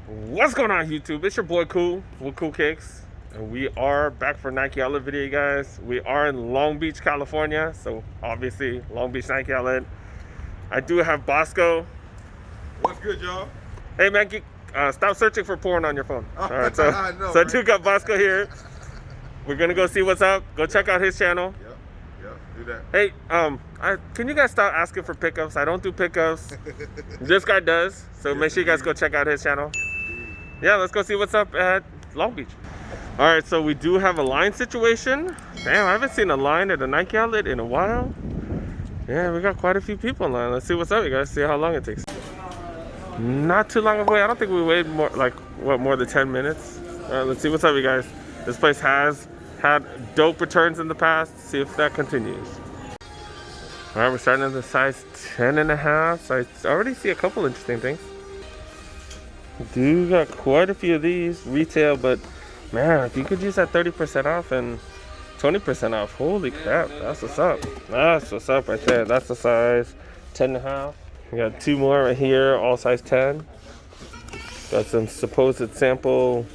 What's going on, YouTube? It's your boy Cool with Cool Kicks, and we are back for Nike Outlet video, guys. We are in Long Beach, California, so obviously Long Beach Nike Outlet. I do have Bossco. What's good, y'all? Hey man, stop searching for porn on your phone. All right, so I know, I do got Bossco here. We're gonna go see what's up. Go check out his channel. Yep, do that. Hey, can you guys stop asking for pickups? I don't do pickups. This guy does, so make sure you guys go check out his channel. Yeah, let's go see what's up at Long Beach. All right, so we do have a line situation. Damn, I haven't seen a line at a Nike outlet in a while. Yeah, we got quite a few people in line. Let's see what's up, you guys. See how long it takes. Not too long ago. I don't think we waited more than 10 minutes. All right, let's see what's up, you guys. This place has had dope returns in the past. See if that continues. All right, we're starting at the size 10.5. So I already see a couple interesting things. Do got quite a few of these retail, but man, if you could use that 30% off and 20% off, holy crap, that's what's up. That's what's up right there. That's the size 10.5. We got two more right here, all size 10. Got some supposed sample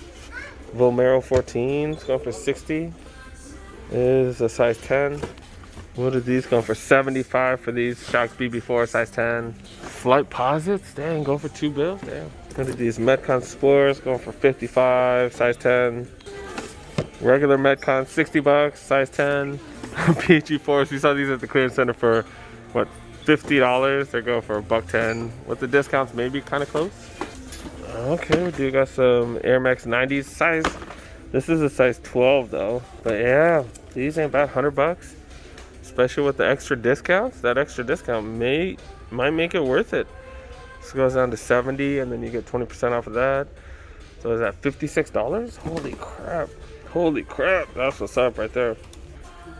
Vomero 14s going for 60. Is a size 10. What are these going for? 75 for these Shocks BB4 size 10. Flight Posits, dang, go for $2 damn. What are these Metcon Spores going for 55 size 10. Regular Metcon 60 bucks size 10. PG4s, we saw these at the clearance center for what, $50. They're going for $1.10 with the discounts, maybe kind of close. Okay, we do got some Air Max 90s size. This is a size 12 though, but yeah, these ain't bad. $100, especially with the extra discounts. That extra discount might make it worth it. This goes down to 70, and then you get 20% off of that. So is that $56? Holy crap! Holy crap! That's what's up right there.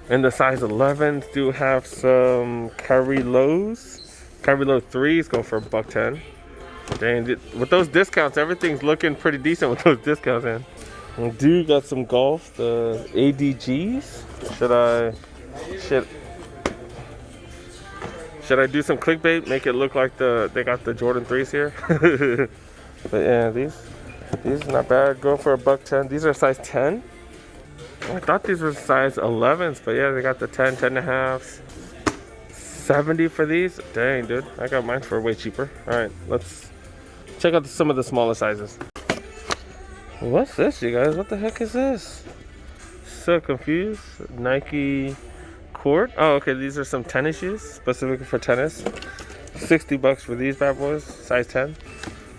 And the size 11s do have some Kyrie lows. Kyrie low 3s go for $1.10. Dang, with those discounts, everything's looking pretty decent with those discounts, man. We do got some golf, the ADGs. Should I do some clickbait? Make it look like they got the Jordan 3s here. But yeah, these are not bad. Go for $1.10. These are size 10. I thought these were size 11s, but yeah, they got the 10, 10.5s. 70 for these. Dang, dude, I got mine for way cheaper. All right, let's check out some of the smaller sizes. What's this, you guys? What the heck is this? So confused. Nike Court. Oh, okay, these are some tennis shoes specifically for tennis. $60 for these bad boys. Size 10.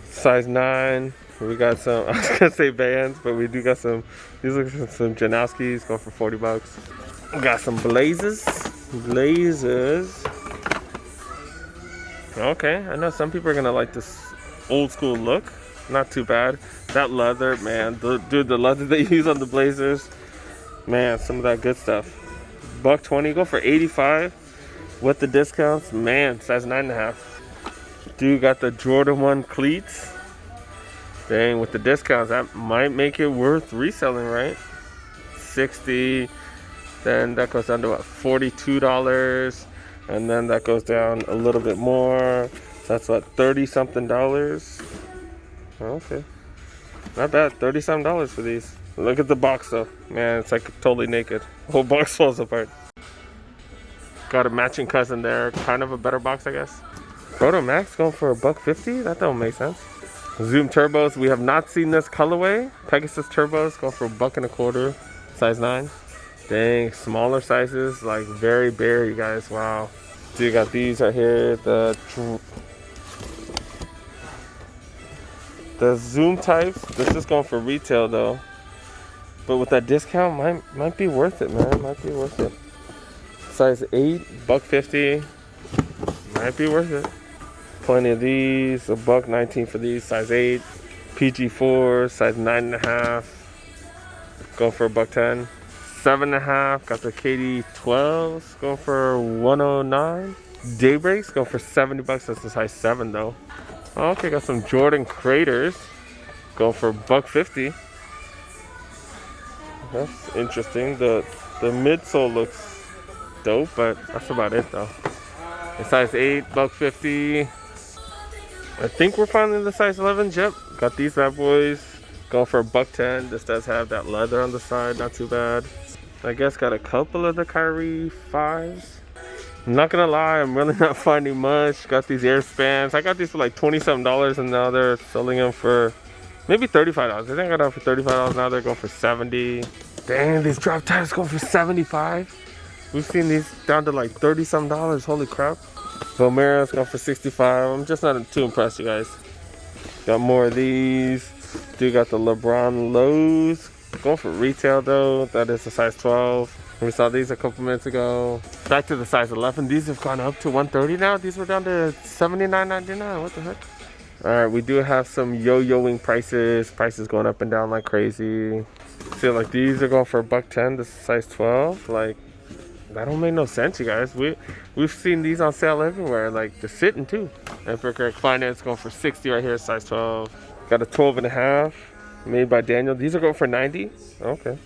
Size 9. We got some, I was gonna say Vans, but we do got some, these look like some Janowskis going for $40. We got some Blazers. Okay, I know some people are gonna like this old school look. Not too bad. That leather, man, the leather they use on the Blazers, man, some of that good stuff. $1.20, go for 85 with the discounts, man. Size 9.5. Dude got the Jordan 1 cleats. Dang, with the discounts, that might make it worth reselling, right? 60. Then that goes down to what, $42, and then that goes down a little bit more. So that's what, $30-something. Okay, not bad. $30-something for these. Look at the box though, man. It's like totally naked. The whole box falls apart. Got a matching cousin there. Kind of a better box, I guess. Proto Max going for $1.50. That don't make sense. Zoom Turbos. We have not seen this colorway. Pegasus Turbos go for $1.25. Size 9. Dang, smaller sizes, like very bare, you guys. Wow. So you got these right here. The Zoom types. This is going for retail though. But with that discount, might be worth it, man. Might be worth it. Size 8, $1.50. Might be worth it. Plenty of these. $1.19 for these. Size 8. PG4, size 9.5. Go for $1.10. 7.5. Got the KD 12s. Go for $109. Daybreaks go for $70. That's the size 7 though. Okay, got some Jordan Craters. Go for $1.50. That's interesting. The midsole looks dope, but that's about it though. A size 8, $1.50. I think we're finding the size 11s. Yep, Got these bad boys going for $110. This does have that leather on the side, not too bad. I guess got a couple of the Kyrie 5s. I'm not gonna lie, I'm really not finding much. Got these air spans. I got these for like $20-something, and now they're selling them for maybe $35. I think I got them for $35. Now they're going for $70. Dang, these drop tires going for $75. We've seen these down to like $30-something. Holy crap. Vomero's going for $65. I'm just not too impressed, you guys. Got more of these. Dude got the LeBron lows. Going for retail though. That is a size 12. We saw these a couple minutes ago. Back to the size 11. These have gone up to $130 now. These were down to $79.99. What the heck? Alright, we do have some yo-yoing prices. Prices going up and down like crazy. See, like these are going for $110. This is size 12. Like, that don't make no sense, you guys. We've seen these on sale everywhere. Like, they're sitting too. Epic Finance going for $60 right here, size 12. Got a 12.5 made by Daniel. These are going for $90. Okay.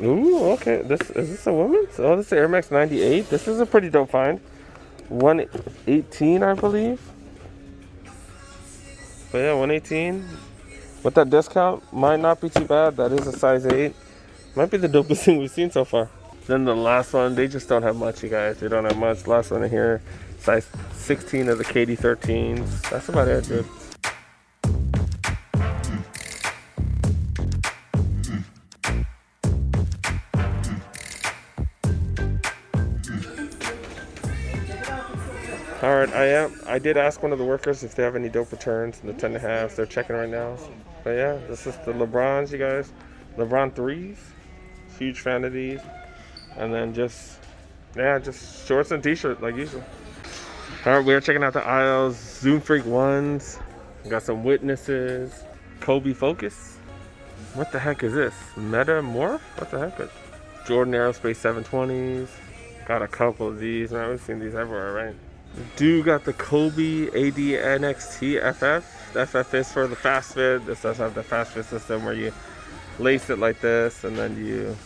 Ooh, okay. Is this a woman's? Oh, this is Air Max 98. This is a pretty dope find. 118, I believe. But yeah, 118. With that discount, might not be too bad. That is a size 8. Might be the dopest thing we've seen so far. Then the last one, they just don't have much, you guys. They don't have much. Last one in here, size 16 of the KD 13s. That's about it, dude. Alright, I did ask one of the workers if they have any dope returns in the 10.5s. They're checking right now. But yeah, this is the LeBrons, you guys. LeBron 3s. Huge fan of these. And then just shorts and t-shirt like usual. Alright, we are checking out the aisles. Zoom Freak 1s. Got some Witnesses. Kobe Focus. What the heck is this? Metamorph? What the heck? Jordan Aerospace 720s. Got a couple of these. Man, we've seen these everywhere, right? Do got the Kobe AD NXT FF. The FF is for the fast fit. This does have the fast fit system where you lace it like this and then you...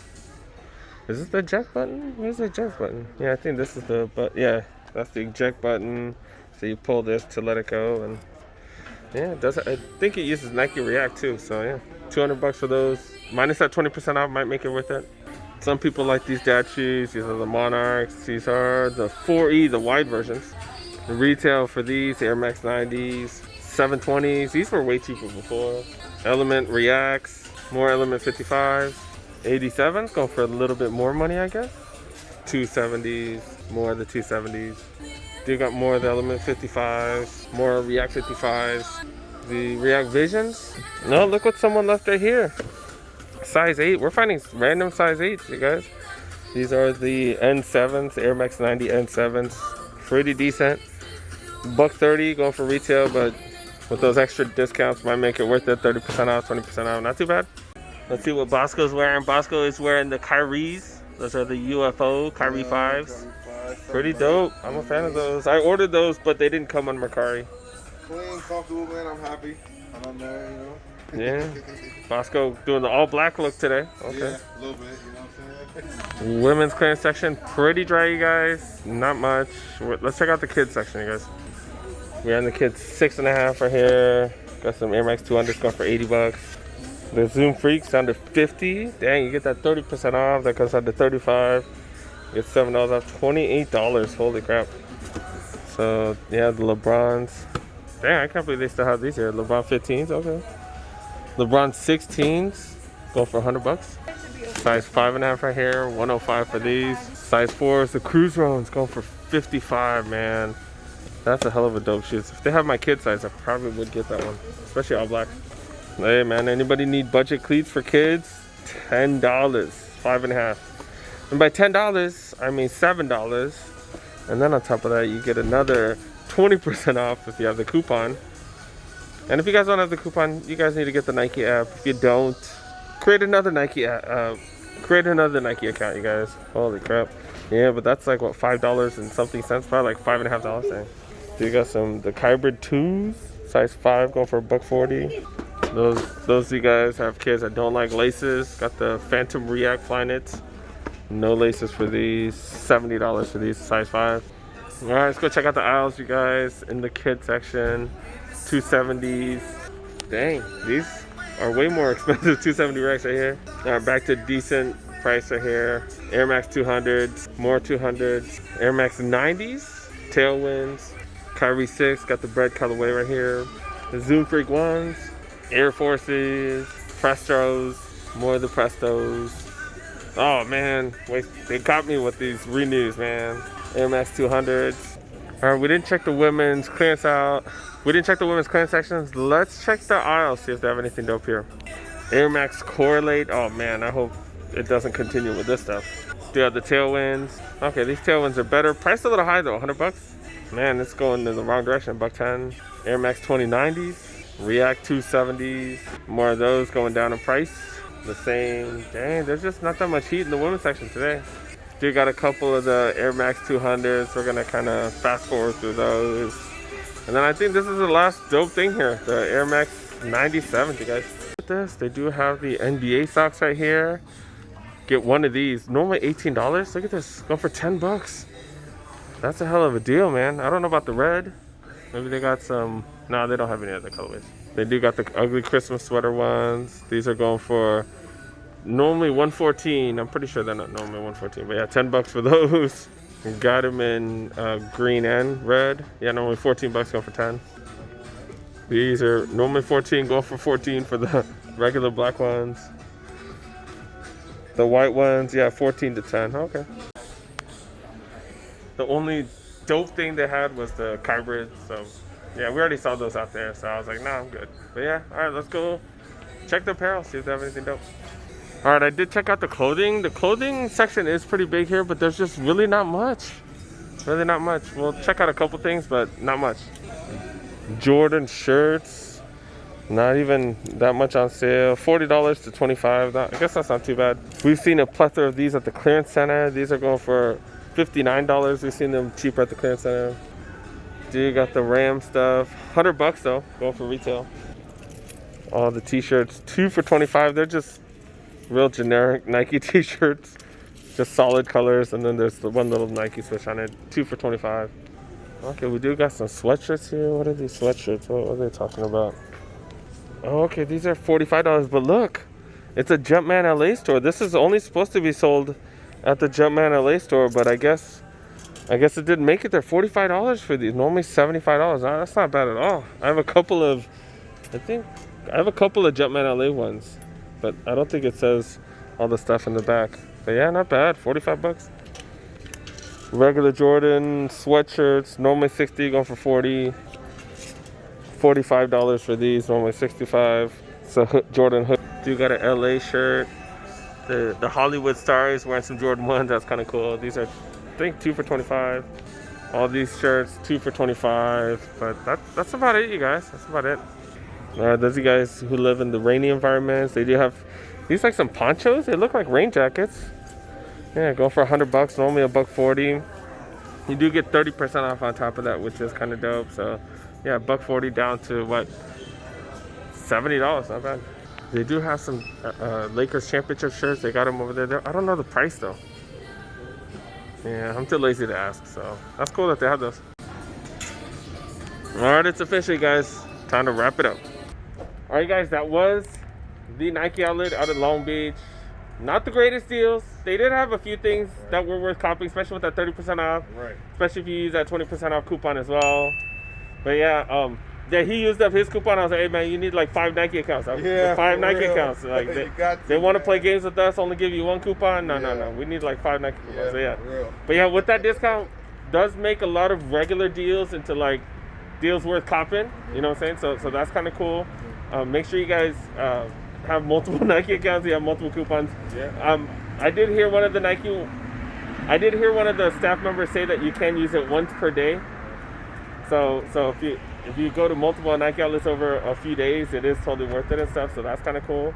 Is this the eject button? Where's the eject button? Yeah, I think this is the... But yeah, that's the eject button. So you pull this to let it go. And yeah, it does. I think it uses Nike React too. So yeah, $200 for those. Minus that 20% off might make it worth it. Some people like these dad shoes. These are the Monarchs. These are the 4E, the wide versions. The retail for these, Air Max 90s, 720s. These were way cheaper before. Element Reacts, more Element 55s. 87s, go for a little bit more money, I guess. 270s, more of the 270s. They got more of the Element 55s, more React 55s. The React Visions. No, look what someone left right here. Size 8. We're finding random size 8s, you guys. These are the N7s, Air Max 90 N7s. Pretty decent. $130 going for retail, but with those extra discounts might make it worth it. 30% off, 20% off. Not too bad. Let's see what Bossco's wearing. Bossco is wearing the Kyries. Those are the UFO Kyrie 5s. Pretty dope. I'm a fan of those. I ordered those, but they didn't come on Mercari. Clean, comfortable, man. I'm happy. I'm on there, you know. Yeah. Bosco doing the all black look today. Okay. Yeah, a little bit, you know what I'm saying? Women's clearance section, pretty dry, you guys. Not much. Let's check out the kids section, you guys. We're in the kids 6.5 right here. Got some Air Max 200s going for $80. The Zoom Freaks down to $50. Dang, you get that 30% off. That comes out to $35. You get $7 off, $28. Holy crap. So yeah, the LeBrons. Dang, I can't believe they still have these here. LeBron 15s, okay. LeBron 16s, go for $100. Size 5.5 right here, 105 for these. Size 4s, the Cruise Runs, going for 55, man. That's a hell of a dope shoes. If they have my kid size, I probably would get that one, especially all black. Hey man, anybody need budget cleats for kids? $10, 5.5. And by $10, I mean $7. And then on top of that, you get another 20% off if you have the coupon. And if you guys don't have the coupon, you guys need to get the Nike app. If you don't, create another Nike account, you guys. Holy crap. Yeah, but that's like what, $5 and something cents, probably like $5.50. So you got the Hybrid 2s, size 5, going for $140. Those you guys have kids that don't like laces. Got the Phantom React Flyknits. No laces for these. $70 for these, size 5. All right, let's go check out the aisles, you guys, in the kids section. 270s. Dang, these are way more expensive. 270 racks right here. All right, back to decent price right here. Air Max 200s, more 200s. Air Max 90s, tailwinds. Kyrie 6, got the bread colorway right here. The Zoom Freak 1s, Air Forces, Prestos, more of the Prestos. Oh man, wait, they got me with these renews, man. Air Max 200s. All right, we didn't check the women's clearance out. We didn't check the women's clearance sections. Let's check the aisles, see if they have anything dope here. Air Max Correlate. Oh man, I hope it doesn't continue with this stuff. Do you have the tailwinds? Okay, these tailwinds are better. Price a little high though, 100 bucks. Man, it's going in the wrong direction, $110. Air Max 2090s, React 270s. More of those going down in price. The same. Dang, there's just not that much heat in the women's section today. Still got a couple of the Air Max 200s. We're gonna kind of fast forward through those. And then I think this is the last dope thing here, the Air Max 97s, you guys. Look at this, they do have the NBA socks right here. Get one of these, normally $18. Look at this, going for 10 bucks. That's a hell of a deal, man. I don't know about the red. Maybe they got some, no, they don't have any other colorways. They do got the ugly Christmas sweater ones. These are going for normally $114. I'm pretty sure they're not normally $114, but yeah, 10 bucks for those. We got them in green and red. Yeah, normally 14 bucks, going for 10. These are normally 14, go for 14 for the regular black ones. The white ones, yeah, 14 to 10. Okay. The only dope thing they had was the hybrids. So yeah, we already saw those out there. So I was like, nah, I'm good. But yeah, all right, let's go check the apparel, see if they have anything dope. All right, I did check out the clothing. The clothing section is pretty big here, but there's just really not much. Really not much. We'll check out a couple things, but not much. Jordan shirts, not even that much on sale. $40 to $25. I guess that's not too bad. We've seen a plethora of these at the clearance center. These are going for $59. We've seen them cheaper at the clearance center. Dude, got the Ram stuff. 100 bucks though, going for retail. All the t-shirts, 2 for $25. They're just real generic Nike t-shirts, just solid colors, and then there's the one little Nike switch on it. 2 for $25. Okay, we do got some sweatshirts here. What are these sweatshirts? What are they talking about? Oh, okay, these are $45, but look, it's a Jumpman LA store. This is only supposed to be sold at the Jumpman LA store, but I guess it didn't make it there. $45 for these. Normally $75. That's not bad at all. I have a couple of Jumpman LA ones, but I don't think it says all the stuff in the back. But yeah, not bad. 45 bucks. Regular Jordan sweatshirts, normally 60, going for 40. $45 for these, normally 65. So Jordan hood. Do got an LA shirt. The Hollywood stars wearing some Jordan 1s. That's kind of cool. These are, I think, 2 for 25. All these shirts, 2 for 25. But that's about it, you guys. That's about it. Those of you guys who live in the rainy environments, they do have these, like some ponchos. They look like rain jackets. Yeah, go for 100 bucks. Normally $140. You do get 30% off on top of that, which is kind of dope. So yeah, $140 down to what, $70. Not bad. They do have some Lakers championship shirts. They got them over there. I don't know the price though. Yeah, I'm too lazy to ask. So that's cool that they have those. All right, it's official, guys. Time to wrap it up. All right, guys, that was the Nike outlet out of Long Beach. Not the greatest deals. They did have a few things that were worth copying, especially with that 30% off. Right. Especially if you use that 20% off coupon as well. But yeah, he used up his coupon. I was like, hey man, you need like 5 Nike accounts. Yeah, 5 Nike accounts. Like they want to play games with us, only give you 1 coupon. No. We need like 5 Nike coupons. Yeah, so, but yeah, with that discount, does make a lot of regular deals into like deals worth copping. You know what I'm saying? So that's kind of cool. Make sure you guys have multiple Nike accounts. You have multiple coupons. Yeah. I did hear one of the staff members say that you can use it once per day. So if you go to multiple Nike outlets over a few days, it is totally worth it and stuff. So that's kind of cool.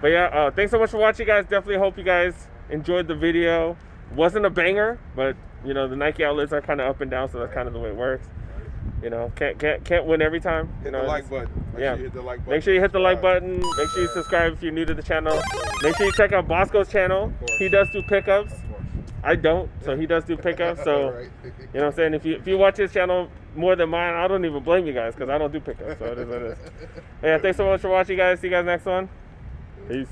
But yeah, thanks so much for watching, guys. Definitely hope you guys enjoyed the video. Wasn't a banger, but you know the Nike outlets are kind of up and down, so that's kind of the way it works. You know, can't win every time. Hit the like button. Make sure you hit the like button. Make sure you hit the like button. Make sure you subscribe if you're new to the channel. Make sure you check out Bossco's channel. He does do pickups. I don't, so he does do pickups. So you know what I'm saying. If you watch his channel, more than mine, I don't even blame you guys because I don't do pickups. So it is what it is. Yeah, thanks so much for watching, guys. See you guys next one. Peace.